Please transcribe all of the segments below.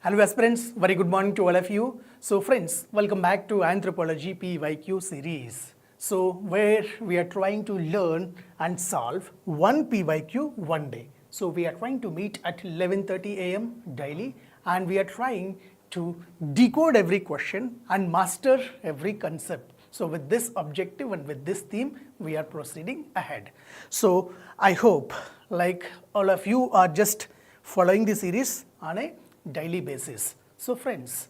Hello aspirants, very good morning to all of you. So friends, welcome back to Anthropology PYQ series. So where we are trying to learn and solve one PYQ one day. So we are trying to meet at 11:30 a.m. daily and we are trying to decode every question and master every concept. So with this objective and with this theme, we are proceeding ahead. So I hope like all of you are just following the series on a daily basis. So friends,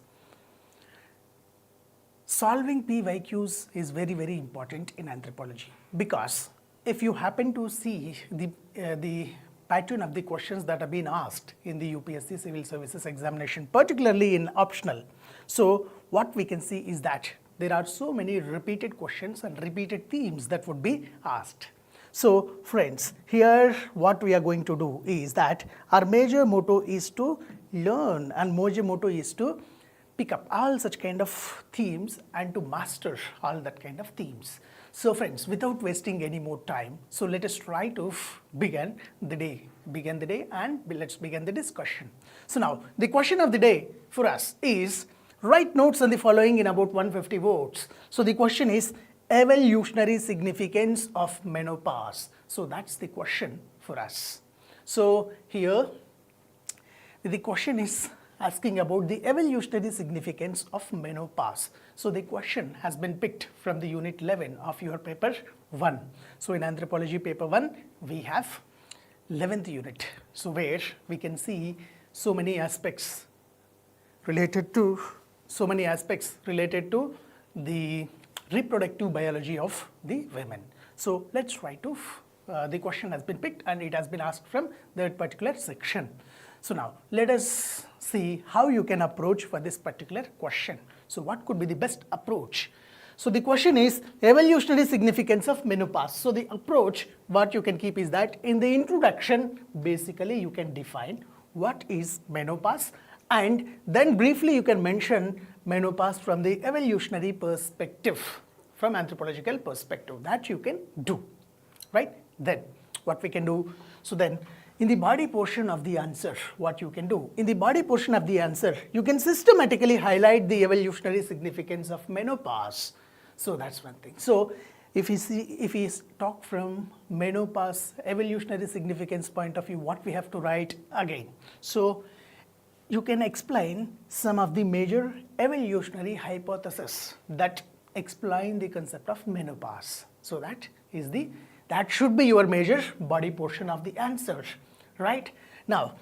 solving PYQs is very, very important in anthropology because if you happen to see the pattern of the questions that have been asked in the UPSC Civil Services Examination, particularly in optional, so what we can see is that there are so many repeated questions and repeated themes that would be asked. So friends, here what we are going to do is that our major motto is to learn and major motto is to pick up all such kind of themes and to master all that kind of themes. So friends, without wasting any more time, so let us try to begin the day and let's begin the discussion. So now the question of the day for us is write notes on the following in about 150 words. So the question is evolutionary significance of menopause. So that's the question for us. So here the question is asking about the evolutionary significance of menopause. So the question has been picked from the unit 11 of your paper 1. So in anthropology paper 1, we have 11th unit. So where we can see so many aspects related to the reproductive biology of the women. So let's try to, the question has been picked and it has been asked from that particular section. So now let us see how you can approach for this particular question. So what could be the best approach? So the question is evolutionary significance of menopause. So the approach what you can keep is that in the introduction basically you can define what is menopause and then briefly you can mention menopause from the evolutionary perspective, from anthropological perspective, that you can do, right? Then what we can do, so then in the body portion of the answer, what you can do, in the body portion of the answer, you can systematically highlight the evolutionary significance of menopause. So that's one thing. So if we talk from menopause evolutionary significance point of view, what we have to write again. So you can explain some of the major evolutionary hypotheses that explain the concept of menopause. So that should be your major body portion of the answer, right? Now,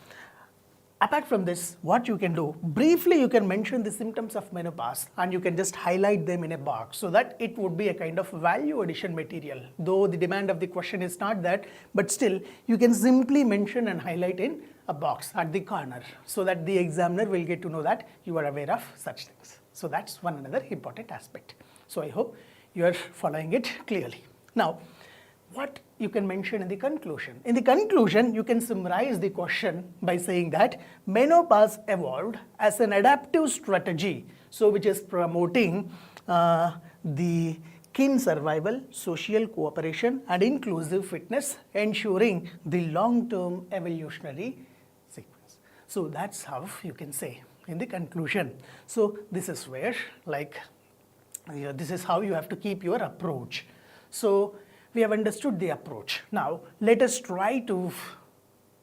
apart from this, what you can do, briefly you can mention the symptoms of menopause and you can just highlight them in a box so that it would be a kind of value addition material. Though the demand of the question is not that, but still you can simply mention and highlight in a box at the corner so that the examiner will get to know that you are aware of such things. So that's one another important aspect. So I hope you are following it clearly. Now, what you can mention in the conclusion? In the conclusion, you can summarize the question by saying that menopause evolved as an adaptive strategy, so which is promoting the kin survival, social cooperation and inclusive fitness, ensuring the long-term evolutionary sequence. So that's how you can say in the conclusion. So this is where this is how you have to keep your approach. So we have understood the approach. Now let us try to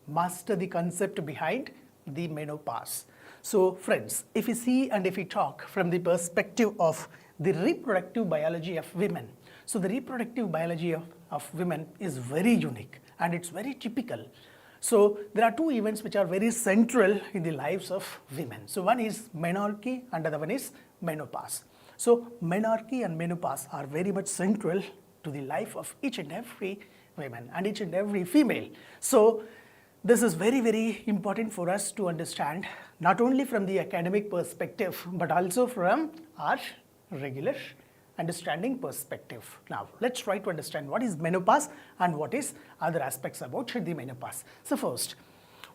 master the concept behind the menopause. So friends, if we see and if we talk from the perspective of the reproductive biology of women, so the reproductive biology of women is very unique and it's very typical. So there are two events which are very central in the lives of women. So one is menarchy and the other one is menopause. So menarchy and menopause are very much central to the life of each and every woman and each and every female. So this is very, very important for us to understand, not only from the academic perspective, but also from our regular understanding perspective. Now, let's try to understand what is menopause and what is other aspects about the menopause. So first,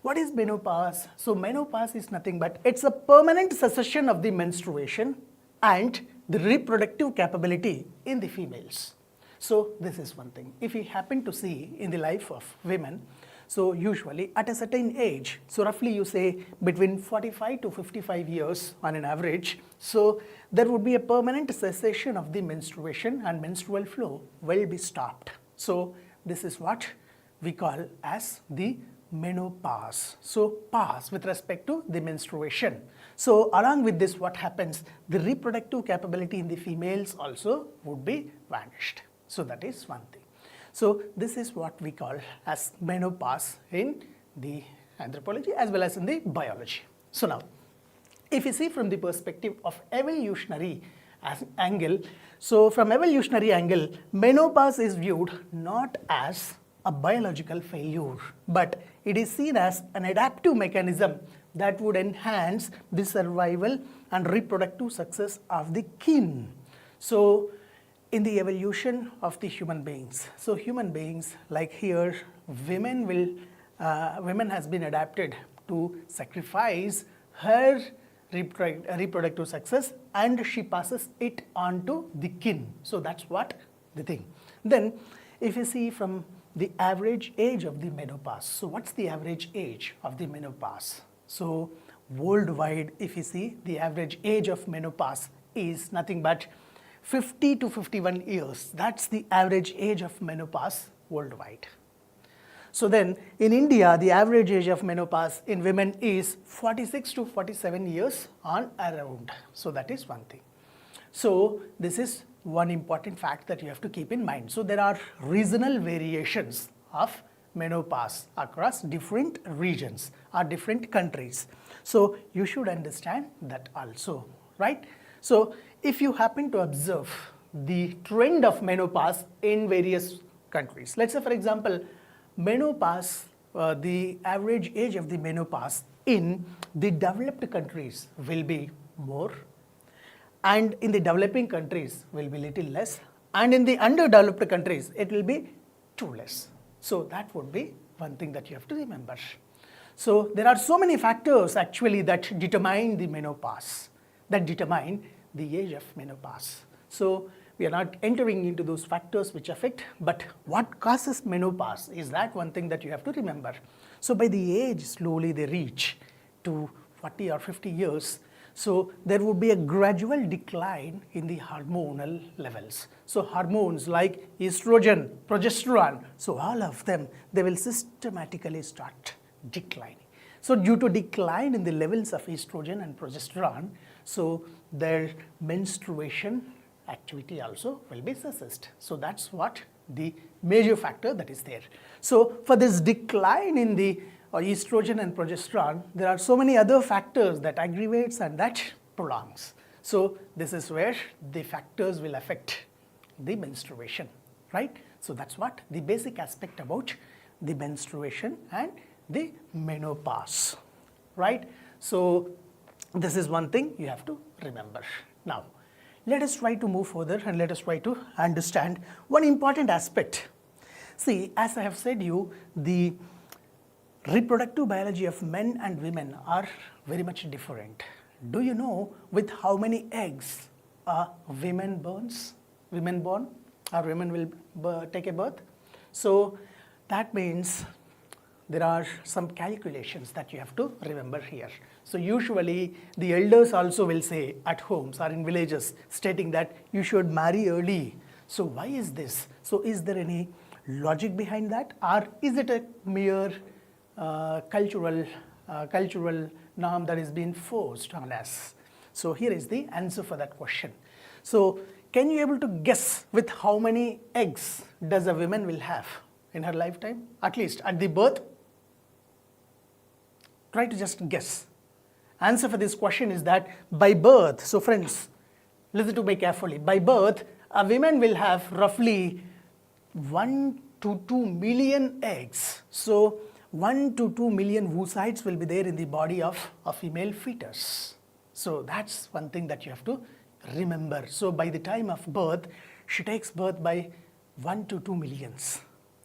what is menopause? So menopause is nothing but it's a permanent cessation of the menstruation and the reproductive capability in the females. So this is one thing. If we happen to see in the life of women, So usually at a certain age, so roughly you say between 45 to 55 years on an average, so there would be a permanent cessation of the menstruation and menstrual flow will be stopped. So this is what we call as the menopause. So pause with respect to the menstruation. So along with this, what happens? The reproductive capability in the females also would be vanished. So that is one thing. So this is what we call as menopause in the anthropology as well as in the biology. So now, if you see from the perspective of evolutionary angle, so from evolutionary angle, menopause is viewed not as a biological failure, but it is seen as an adaptive mechanism that would enhance the survival and reproductive success of the kin. So in the evolution of the human beings, so human beings, like here, women has been adapted to sacrifice her reproductive success and she passes it on to the kin. So that's what the thing. Then if you see from the average age of the menopause, so what's the average age of the menopause? So worldwide, if you see, the average age of menopause is nothing but 50 to 51 years. That's the average age of menopause worldwide. So then in India, the average age of menopause in women is 46 to 47 years on around. So that is one thing. So this is one important fact that you have to keep in mind. So there are regional variations of menopause across different regions or different countries. So you should understand that also, right? So if you happen to observe the trend of menopause in various countries, let's say for example, menopause, the average age of the menopause in the developed countries will be more, and in the developing countries will be little less, and in the underdeveloped countries it will be too less. So that would be one thing that you have to remember. So there are so many factors actually that determine the menopause, that determine the age of menopause. So we are not entering into those factors which affect, but what causes menopause is that one thing that you have to remember. So by the age slowly they reach to 40 or 50 years, so there would be a gradual decline in the hormonal levels. So hormones like estrogen, progesterone, so all of them, they will systematically start declining. So due to decline in the levels of estrogen and progesterone, so their menstruation activity also will be cessed. So that's what the major factor that is there. So for this decline in the estrogen and progesterone, there are so many other factors that aggravates and that prolongs. So this is where the factors will affect the menstruation, right? So that's what the basic aspect about the menstruation and the menopause, right? So this is one thing you have to remember. Now, let us try to move further and let us try to understand one important aspect. See, as I have said you, the reproductive biology of men and women are very much different. Do you know with how many eggs a woman born or women will take a birth? So that means there are some calculations that you have to remember here. So usually the elders also will say at homes or in villages stating that you should marry early. So why is this? So is there any logic behind that, or is it a mere cultural norm that is being forced on us? So here is the answer for that question. So can you able to guess with how many eggs does a woman will have in her lifetime, at least at the birth? Try to just guess. Answer for this question is that by birth, so friends, listen to me carefully. By birth, a woman will have roughly 1 to 2 million eggs. So 1 to 2 million oocytes will be there in the body of a female fetus. So that's one thing that you have to remember. So by the time of birth, she takes birth by 1 to 2 millions.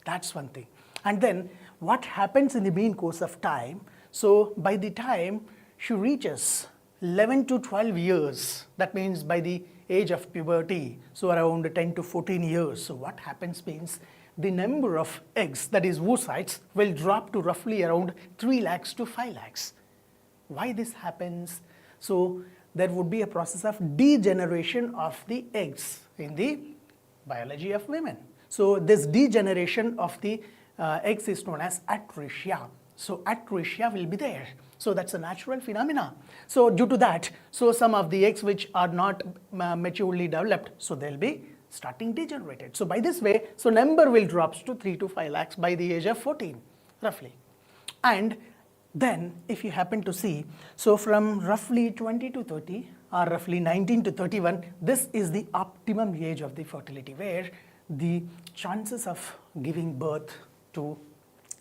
That's one thing. And then what happens in the mean course of time? So by the time she reaches 11 to 12 years, that means by the age of puberty, so around 10 to 14 years. So what happens means the number of eggs, that is oocytes, will drop to roughly around 3 lakhs to 5 lakhs. Why this happens? So there would be a process of degeneration of the eggs in the biology of women. So this degeneration of the eggs is known as atresia. So atresia will be there. So that's a natural phenomena. So due to that, so some of the eggs which are not maturely developed, so they'll be starting degenerated. So by this way, so number will drop to 3 to 5 lakhs by the age of 14, roughly. And then if you happen to see, so from roughly 20 to 30 or roughly 19 to 31, this is the optimum age of the fertility, where the chances of giving birth to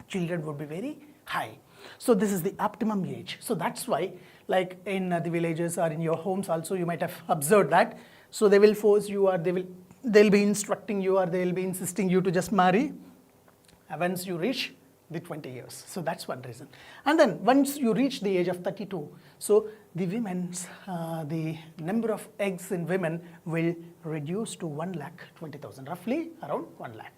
children would be very high. So this is the optimum age. So that's why, like in the villages or in your homes also, you might have observed that. So they will force you, or they'll be instructing you, or they'll be insisting you to just marry once you reach the 20 years. So that's one reason. And then once you reach the age of 32, so the women's, the number of eggs in women will reduce to 1,20,000, roughly around 1 lakh.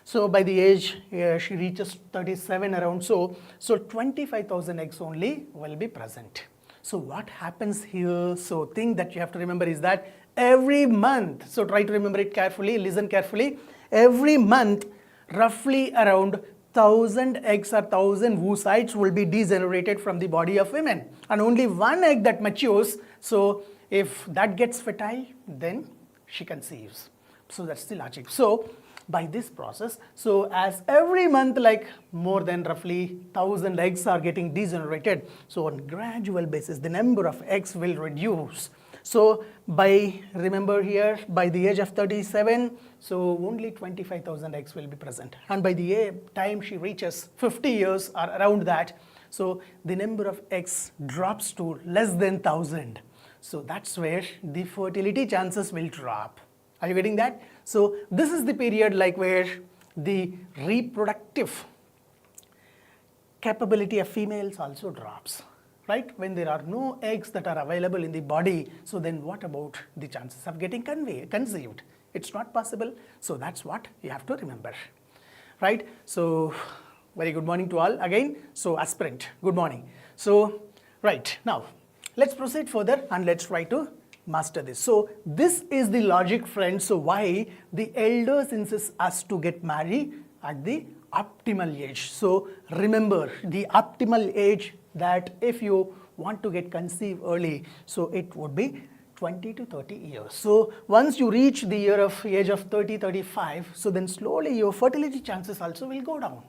So by the age she reaches 37 around, so 25,000 eggs only will be present. So what happens here? So thing that you have to remember is that every month, so try to remember it carefully, listen carefully, every month roughly around 1,000 eggs or 1,000 oocytes will be degenerated from the body of women, and only one egg that matures. So if that gets fertile, then she conceives. So that's the logic. So by this process, so as every month, like more than roughly 1,000 eggs are getting degenerated, so on gradual basis the number of eggs will reduce. So by, remember here, by the age of 37, so only 25,000 eggs will be present, and by the time she reaches 50 years or around that, so the number of eggs drops to less than 1,000. So that's where the fertility chances will drop. Are you getting that? So this is the period like where the reproductive capability of females also drops, right? When there are no eggs that are available in the body, so then what about the chances of getting conceived? It's not possible. So that's what you have to remember, right? So very good morning to all again. So aspirant, good morning. So right, now let's proceed further and let's try to master this. So this is the logic, friends. So why the elders insist us to get married at the optimal age. So remember the optimal age, that if you want to get conceived early, so it would be 20 to 30 years. So once you reach the age of 30, 35, so then slowly your fertility chances also will go down.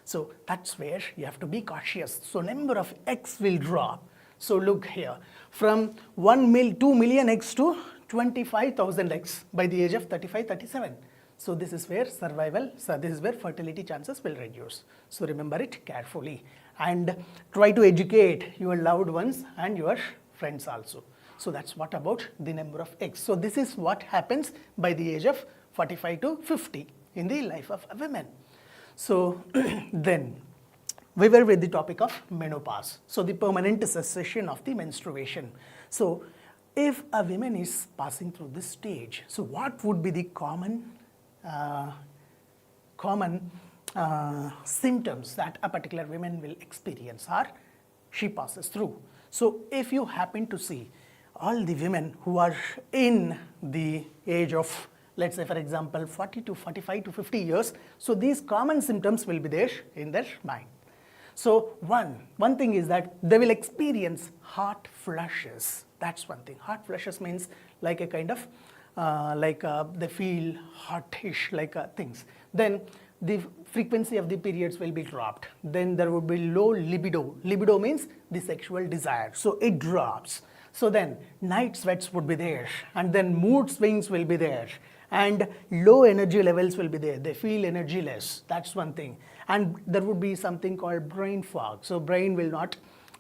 So that's where you have to be cautious. So number of eggs will drop. So look here, from 2 million eggs to 25,000 eggs by the age of 35, 37. So this is where survival, so this is where fertility chances will reduce. So remember it carefully and try to educate your loved ones and your friends also. So that's what about the number of eggs. So this is what happens by the age of 45 to 50 in the life of a woman. So then we were with the topic of menopause. So the permanent cessation of the menstruation. So if a woman is passing through this stage, so what would be the common symptoms that a particular woman will experience or she passes through? So if you happen to see all the women who are in the age of, let's say for example 40 to 45 to 50 years, so these common symptoms will be there in their mind. So one thing is that they will experience hot flushes. That's one thing. Hot flushes means like a kind of they feel hotish like things. Then the frequency of the periods will be dropped. Then there will be low libido. Libido means the sexual desire. So it drops. So then night sweats would be there, and then mood swings will be there, and low energy levels will be there. They feel energyless. That's one thing. And there would be something called brain fog. So brain will not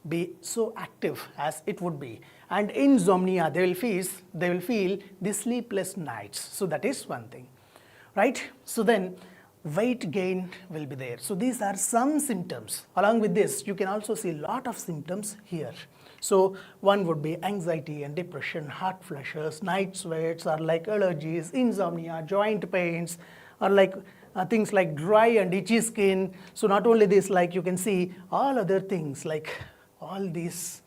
be so active as it would be. And insomnia, they will feel the sleepless nights. So that is one thing, right? So then weight gain will be there. So these are some symptoms. Along with this, you can also see a lot of symptoms here. So one would be anxiety and depression, hot flushes, night sweats, or like allergies, insomnia, joint pains, or like things like dry and itchy skin. So not only this, like you can see all other things, like all these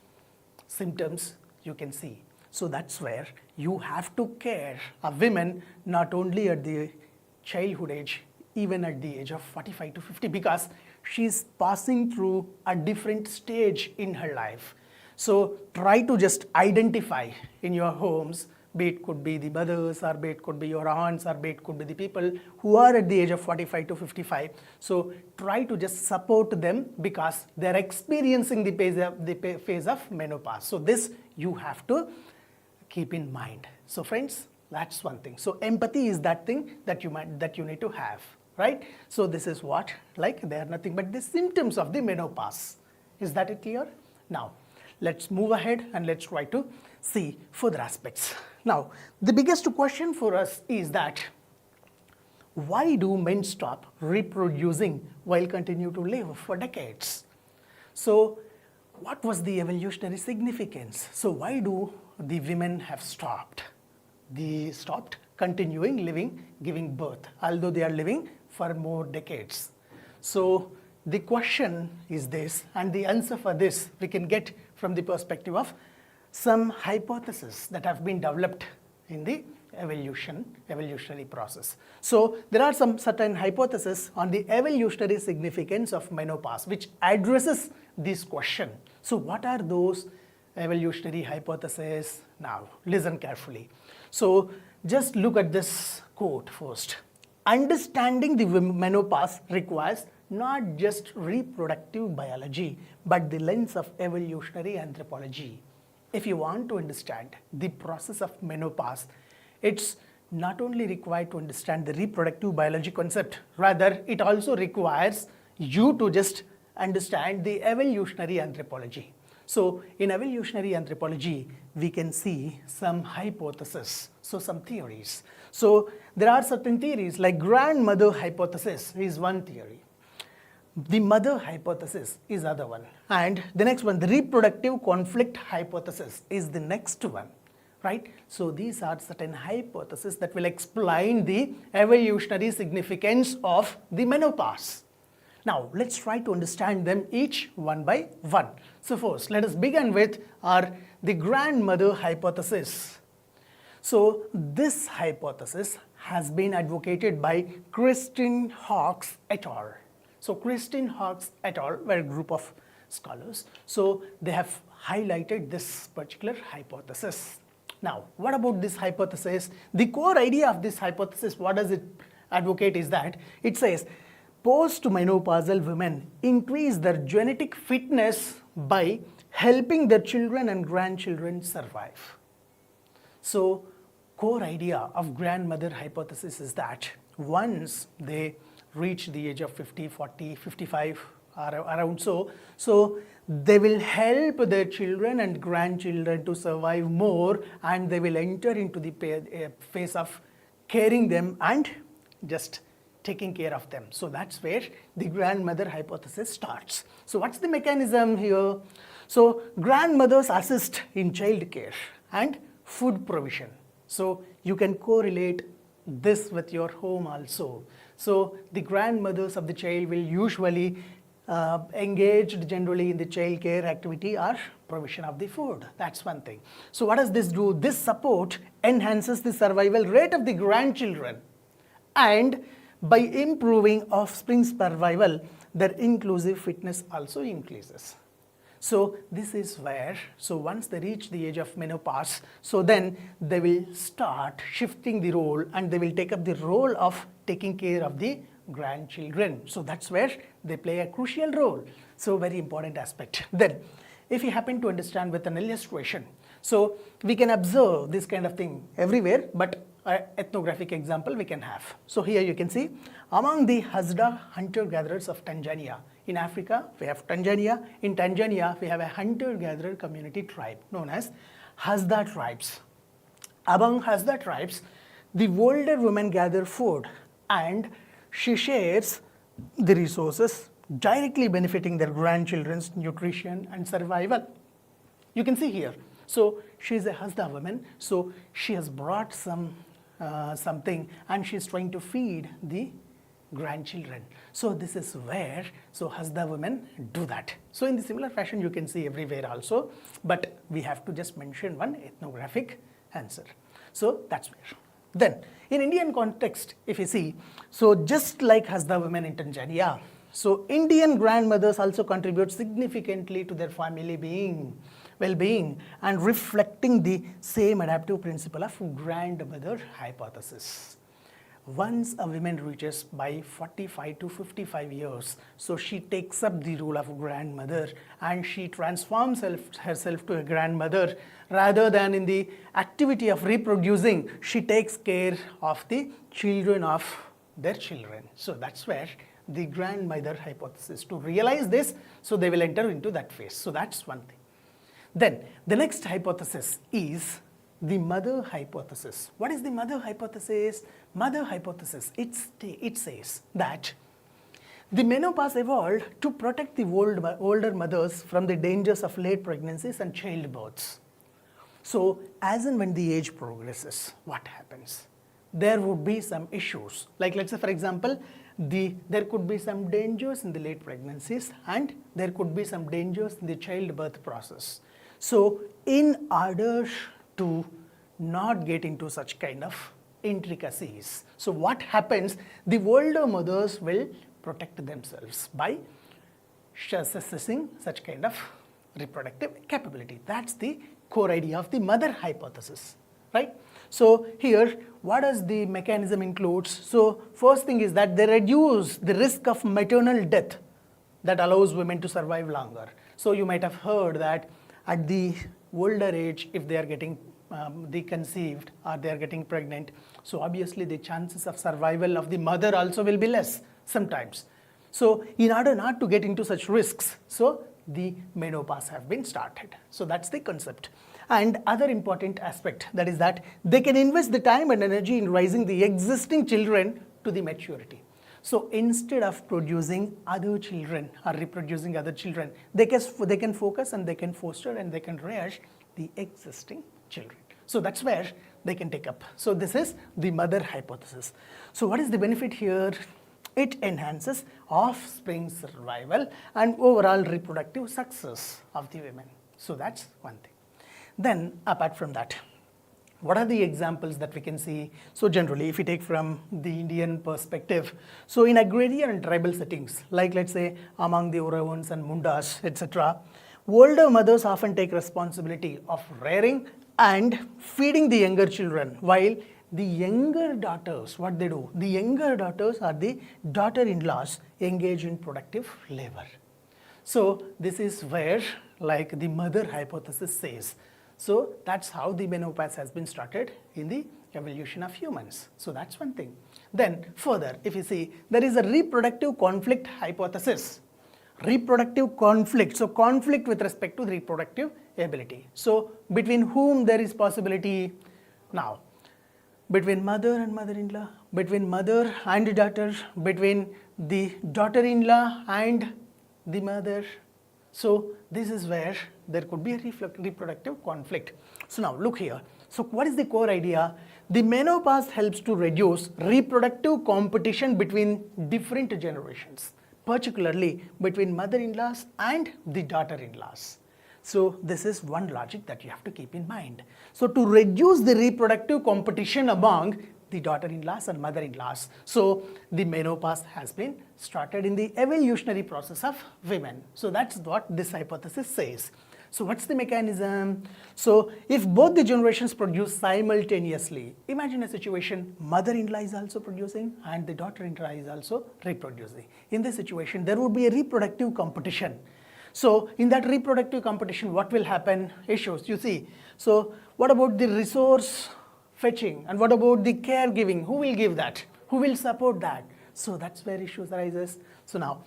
symptoms you can see. So that's where you have to care of women not only at the childhood age, even at the age of 45 to 50, because she's passing through a different stage in her life. So try to just identify in your homes, be it could be the mothers, or be it could be your aunts, or be it could be the people who are at the age of 45 to 55. So try to just support them because they're experiencing the phase of menopause. So this you have to keep in mind. So friends, that's one thing. So empathy is that thing that you need to have, right? So this is what, like, they are nothing but the symptoms of the menopause. Is that it clear? Now, let's move ahead and let's try to see further aspects. Now, the biggest question for us is that why do men stop reproducing while continue to live for decades? So what was the evolutionary significance? So why do the women have stopped? They stopped continuing living, giving birth, although they are living for more decades. So the question is this, and the answer for this we can get from the perspective of some hypotheses that have been developed in the evolutionary process. So there are some certain hypotheses on the evolutionary significance of menopause which addresses this question. So what are those evolutionary hypotheses? Now listen carefully. So just look at this quote first. Understanding the menopause requires not just reproductive biology, but the lens of evolutionary anthropology. If you want to understand the process of menopause, it's not only required to understand the reproductive biology concept, rather it also requires you to just understand the evolutionary anthropology. So in evolutionary anthropology, we can see some hypotheses, so some theories. So there are certain theories like grandmother hypothesis is one theory. The mother hypothesis is other one. And the next one, the reproductive conflict hypothesis is the next one, right? So these are certain hypotheses that will explain the evolutionary significance of the menopause. Now, let's try to understand them each one by one. So first, let us begin with the grandmother hypothesis. So this hypothesis has been advocated by Christine Hawkes et al. So Christine Hawkes et al. Were a group of scholars. So they have highlighted this particular hypothesis. Now, what about this hypothesis? The core idea of this hypothesis, what does it advocate, is that it says post-menopausal women increase their genetic fitness by helping their children and grandchildren survive. So core idea of grandmother hypothesis is that once they reach the age of 50, 40, 55, around so they will help their children and grandchildren to survive more, and they will enter into the phase of caring them and just taking care of them. So that's where the grandmother hypothesis starts. So what's the mechanism here? So grandmothers assist in child care and food provision. So you can correlate this with your home also. So the grandmothers of the child will usually engaged generally in the child care activity or provision of the food. That's one thing. So what does this do? This support enhances the survival rate of the grandchildren, and by improving offspring survival, their inclusive fitness also increases. So this is where, so once they reach the age of menopause, so then they will start shifting the role and they will take up the role of taking care of the grandchildren. So that's where they play a crucial role. So very important aspect. Then, if you happen to understand with an illustration, so we can observe this kind of thing everywhere, but an ethnographic example we can have. So here you can see, among the Hazda hunter-gatherers of Tanzania, in Africa we have Tanzania, in Tanzania we have a hunter-gatherer community tribe known as Hazda tribes. Among Hazda tribes, the older women gather food and she shares the resources, directly benefiting their grandchildren's nutrition and survival. You can see here, so she is a Hazda woman, so she has brought some something, and she's trying to feed the grandchildren. So this is where, so Hasda women do that. So in the similar fashion you can see everywhere also, but we have to just mention one ethnographic answer. So that's where. Then in Indian context, if you see, so just like Hasda women in Tanzania, so Indian grandmothers also contribute significantly to their family well-being and reflecting the same adaptive principle of grandmother hypothesis. Once a woman reaches by 45 to 55 years, so she takes up the role of grandmother and she transforms herself to a grandmother. Rather than in the activity of reproducing, she takes care of the children of their children. So that's where the grandmother hypothesis. To realize this, so they will enter into that phase. So that's one thing. Then the next hypothesis is the mother hypothesis. What is the mother hypothesis? Mother hypothesis, it says that the menopause evolved to protect the older mothers from the dangers of late pregnancies and childbirths. So as and when the age progresses, what happens? There would be some issues. Like let's say for example, there could be some dangers in the late pregnancies and there could be some dangers in the childbirth process. So in order to not get into such kind of intricacies, so what happens, the older mothers will protect themselves by possessing such kind of reproductive capability. That's the core idea of the mother hypothesis, right? So here, what does the mechanism includes? So first thing is that they reduce the risk of maternal death that allows women to survive longer. So you might have heard that at the older age, if they are getting conceived or they are getting pregnant, so obviously the chances of survival of the mother also will be less sometimes. So in order not to get into such risks, so the menopause have been started. So that's the concept. And other important aspect, that is that they can invest the time and energy in raising the existing children to the maturity. So instead of producing other children or reproducing other children, they can focus and they can foster and they can raise the existing children. So that's where they can take up. So this is the mother hypothesis. So what is the benefit here? It enhances offspring survival and overall reproductive success of the women. So that's one thing. Then apart from that, what are the examples that we can see? So generally, if we take from the Indian perspective, so in agrarian and tribal settings, like let's say among the Oravans and Mundas, etc., older mothers often take responsibility of rearing and feeding the younger children, while the younger daughters, what they do? The younger daughters or the daughter-in-laws engage in productive labor. So this is where like the mother hypothesis says. So that's how the menopause has been started in the evolution of humans. So that's one thing. Then further, if you see, there is a reproductive conflict hypothesis. Reproductive conflict, so conflict with respect to reproductive ability. So between whom there is possibility? Now, between mother and mother-in-law, between mother and daughter, between the daughter-in-law and the mother. So this is where there could be a reproductive conflict. So now look here. So what is the core idea? The menopause helps to reduce reproductive competition between different generations, particularly between mother-in-laws and the daughter-in-laws. So this is one logic that you have to keep in mind. So to reduce the reproductive competition among the daughter-in-laws and mother-in-laws, so the menopause has been started in the evolutionary process of women. So that's what this hypothesis says. So what's the mechanism? So if both the generations produce simultaneously, imagine a situation, mother-in-law is also producing and the daughter-in-law is also reproducing. In this situation, there would be a reproductive competition. So in that reproductive competition, what will happen? Issues, you see. So what about the resource fetching and what about the caregiving? Who will give that? Who will support that? So that's where issues arises. So now,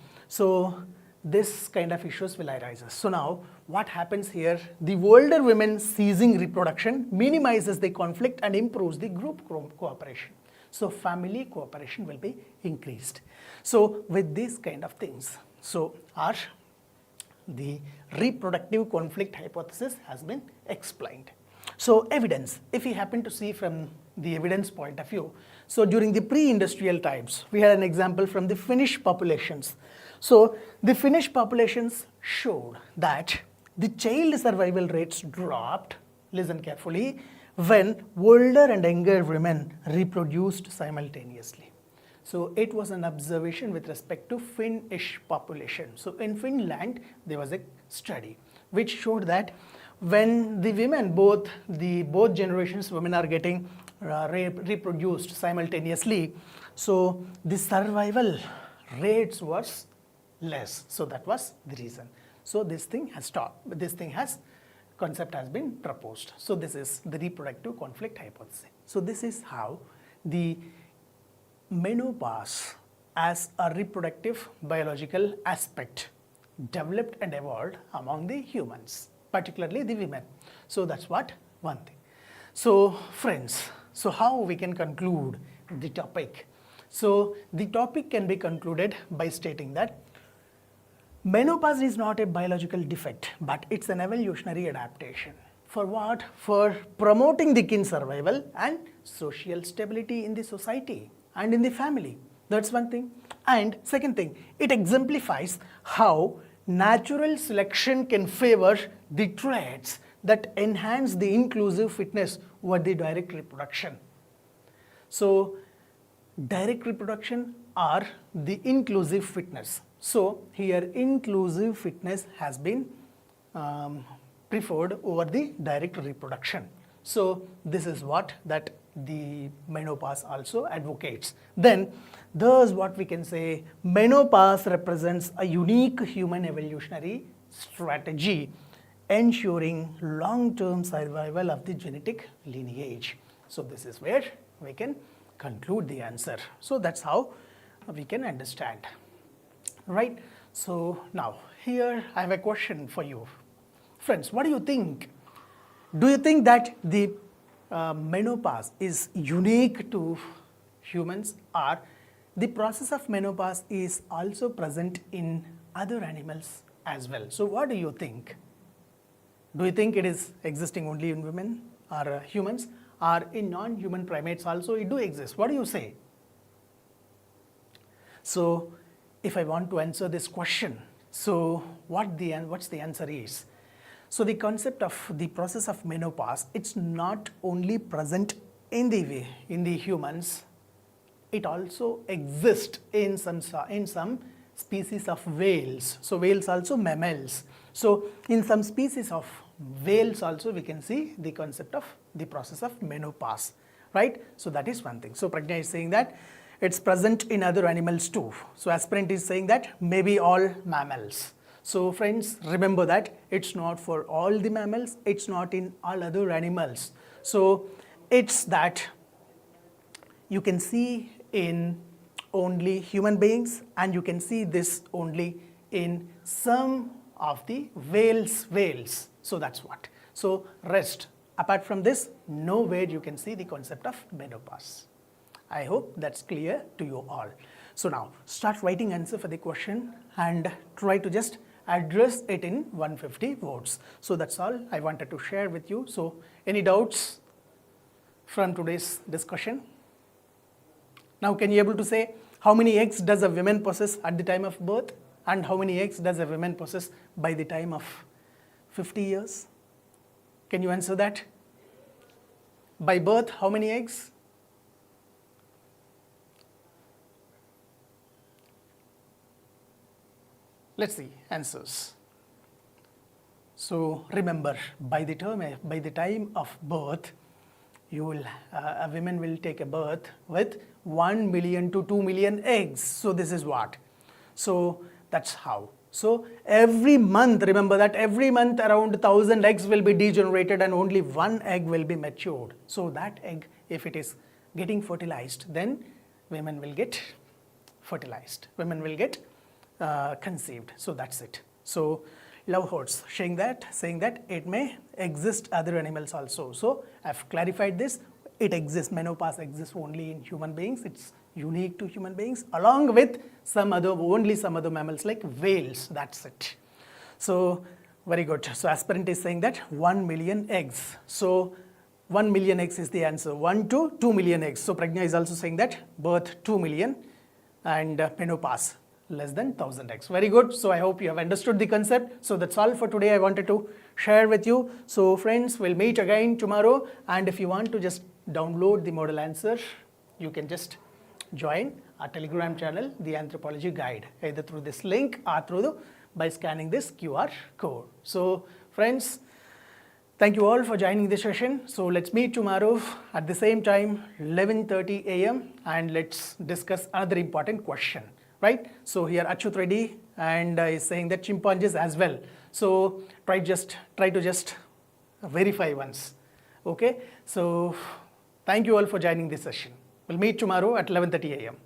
this kind of issues will arise. So now what happens here? The older women ceasing reproduction minimizes the conflict and improves the group cooperation. So family cooperation will be increased. So with these kind of things, the reproductive conflict hypothesis has been explained. So evidence, if we happen to see from the evidence point of view. So during the pre-industrial times, we had an example from the Finnish populations. So the Finnish populations showed that the child survival rates dropped, listen carefully, when older and younger women reproduced simultaneously. So it was an observation with respect to Finnish population. So in Finland, there was a study which showed that when the women, both generations women are getting reproduced simultaneously, so the survival rates was less. So that was the reason. So this thing has stopped. Concept has been proposed. So this is the reproductive conflict hypothesis. So this is how the menopause as a reproductive biological aspect developed and evolved among the humans, particularly the women. So that's what one thing. So friends, so how we can conclude the topic? So the topic can be concluded by stating that menopause is not a biological defect, but it's an evolutionary adaptation. For what? For promoting the kin survival and social stability in the society and in the family. That's one thing. And second thing, it exemplifies how natural selection can favor the traits that enhance the inclusive fitness over the direct reproduction. So direct reproduction or the inclusive fitness. So here inclusive fitness has been preferred over the direct reproduction. So this is what that the menopause also advocates. Then thus what we can say, menopause represents a unique human evolutionary strategy ensuring long-term survival of the genetic lineage. So this is where we can conclude the answer. So that's how we can understand. Right? So now here I have a question for you. Friends, what do you think? Do you think that the menopause is unique to humans, or the process of menopause is also present in other animals as well? So what do you think? Do you think it is existing only in women or humans, or in non-human primates also it do exist? What do you say? So if I want to answer this question, so what's the answer is? So the concept of the process of menopause, it's not only present in the humans, it also exists in some species of whales. So whales also mammals. So in some species of whales also we can see the concept of the process of menopause, right? So that is one thing. So Prajna is saying that it's present in other animals too. So aspirant is saying that maybe all mammals. So friends, remember that it's not for all the mammals, it's not in all other animals. So it's that you can see in only human beings, and you can see this only in some of the whales. So that's what. So rest, apart from this, nowhere you can see the concept of menopause. I hope that's clear to you all. So now start writing answer for the question and try to just address it in 150 words. So that's all I wanted to share with you. So any doubts from today's discussion? Now can you able to say how many eggs does a woman possess at the time of birth, and how many eggs does a woman possess by the time of 50 years? Can you answer that? By birth, how many eggs? Let's see answers. So remember, by the time of birth, a woman will take a birth with 1 million to 2 million eggs. So this is what. So that's how. So every month, remember that every month around 1,000 eggs will be degenerated and only one egg will be matured. So that egg, if it is getting fertilized, then women will get fertilized. Women will get conceived. So that's it. So Lovehouse saying that it may exist other animals also. So I've clarified this. It exists. Menopause exists only in human beings. It's unique to human beings, along with only some other mammals like whales. That's it. So very good. So aspirant is saying that 1 million eggs. So 1 million eggs is the answer. 1 to 2 million eggs. So Pragna is also saying that birth 2 million and menopause less than 1000 eggs. Very good. So I hope you have understood the concept. So that's all for today I wanted to share with you. So friends, we'll meet again tomorrow. And if you want to just download the model answer, you can just join our Telegram channel, the Anthropology Guide, either through this link or by scanning this QR code. So friends, thank you all for joining this session. So let's meet tomorrow at the same time, 11:30 a.m. and let's discuss another important question, right? So here Achyut Reddy and is saying that chimpanzees as well. So try to just verify once, okay? So thank you all for joining this session. We'll meet tomorrow at 11:30 a.m.